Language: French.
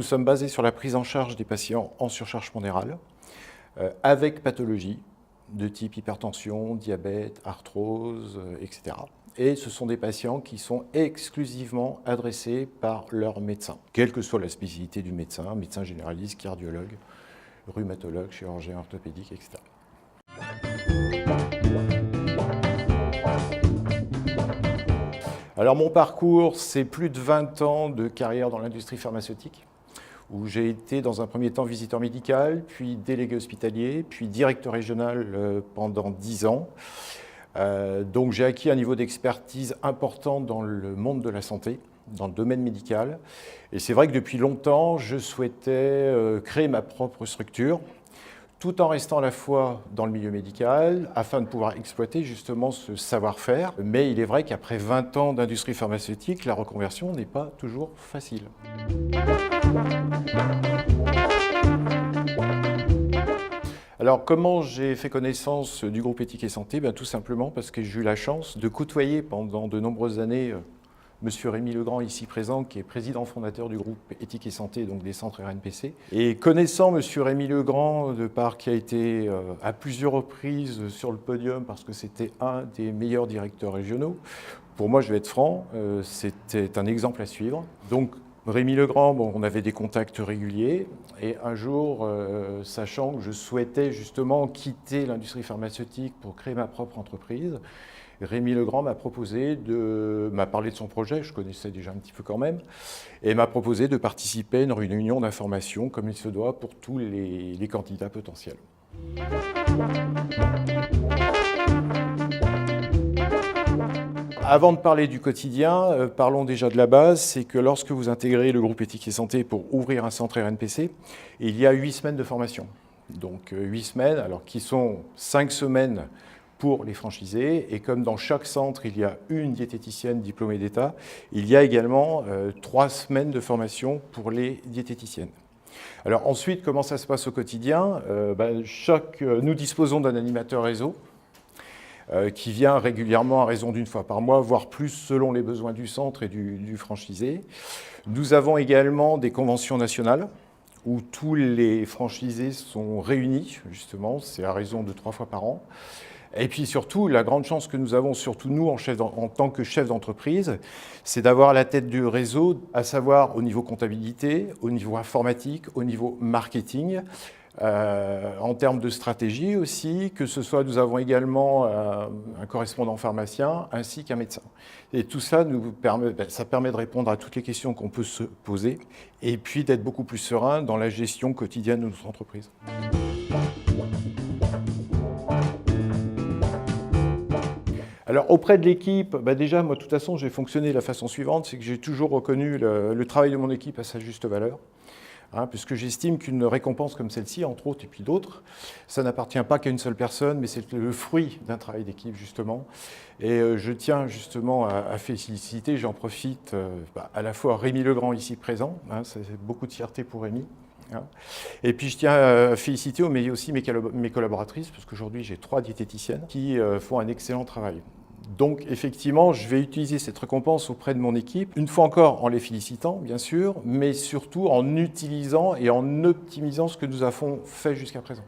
nous sommes basés sur la prise en charge des patients en surcharge pondérale, avec pathologie de type hypertension, diabète, arthrose, etc. Et ce sont des patients qui sont exclusivement adressés par leur médecin, quelle que soit la spécialité du médecin, médecin généraliste, cardiologue, rhumatologue, chirurgien orthopédique, etc. Alors mon parcours, c'est plus de 20 ans de carrière dans l'industrie pharmaceutique, où j'ai été dans un premier temps visiteur médical, puis délégué hospitalier, puis directeur régional pendant 10 ans. Donc j'ai acquis un niveau d'expertise important dans le monde de la santé, dans le domaine médical. Et c'est vrai que depuis longtemps, je souhaitais créer ma propre structure, tout en restant à la fois dans le milieu médical, afin de pouvoir exploiter justement ce savoir-faire. Mais il est vrai qu'après 20 ans d'industrie pharmaceutique, la reconversion n'est pas toujours facile. Alors, comment j'ai fait connaissance du groupe Éthique et Santé? Tout simplement parce que j'ai eu la chance de côtoyer pendant de nombreuses années Monsieur Rémi Legrand, ici présent, qui est président fondateur du groupe Éthique et Santé, donc des centres RNPC. Et connaissant Monsieur Rémi Legrand, de part qui a été à plusieurs reprises sur le podium parce que c'était un des meilleurs directeurs régionaux, pour moi, je vais être franc, c'était un exemple à suivre. Donc, Rémi Legrand, on avait des contacts réguliers et un jour, sachant que je souhaitais justement quitter l'industrie pharmaceutique pour créer ma propre entreprise, Rémi Legrand m'a parlé de son projet, je connaissais déjà un petit peu quand même, et m'a proposé de participer à une réunion d'information comme il se doit pour tous les candidats potentiels. Avant de parler du quotidien, parlons déjà de la base, c'est que lorsque vous intégrez le groupe Éthique et Santé pour ouvrir un centre RNPC, il y a 8 semaines de formation. Donc 8 semaines, alors qui sont 5 semaines pour les franchisés, et comme dans chaque centre, il y a une diététicienne diplômée d'État, il y a également 3 semaines de formation pour les diététiciennes. Alors ensuite, comment ça se passe au quotidien? Nous disposons d'un animateur réseau qui vient régulièrement à raison d'une fois par mois, voire plus selon les besoins du centre et du franchisé. Nous avons également des conventions nationales où tous les franchisés sont réunis, justement, c'est à raison de 3 fois par an. Et puis surtout, la grande chance que nous avons, surtout nous en tant que chef d'entreprise, c'est d'avoir la tête du réseau, à savoir au niveau comptabilité, au niveau informatique, au niveau marketing, en termes de stratégie aussi, que ce soit, nous avons également un correspondant pharmacien ainsi qu'un médecin. Et tout ça ça permet de répondre à toutes les questions qu'on peut se poser et puis d'être beaucoup plus serein dans la gestion quotidienne de notre entreprise. Alors auprès de l'équipe, déjà moi de toute façon j'ai fonctionné de la façon suivante, c'est que j'ai toujours reconnu le travail de mon équipe à sa juste valeur, puisque j'estime qu'une récompense comme celle-ci, entre autres et puis d'autres, ça n'appartient pas qu'à une seule personne, mais c'est le fruit d'un travail d'équipe justement. Et je tiens justement à féliciter, j'en profite à la fois Rémi Legrand ici présent, c'est beaucoup de fierté pour Rémi. Et puis je tiens à féliciter aussi mes collaboratrices, parce qu'aujourd'hui j'ai 3 diététiciennes qui font un excellent travail. Donc effectivement, je vais utiliser cette récompense auprès de mon équipe, une fois encore en les félicitant, bien sûr, mais surtout en utilisant et en optimisant ce que nous avons fait jusqu'à présent.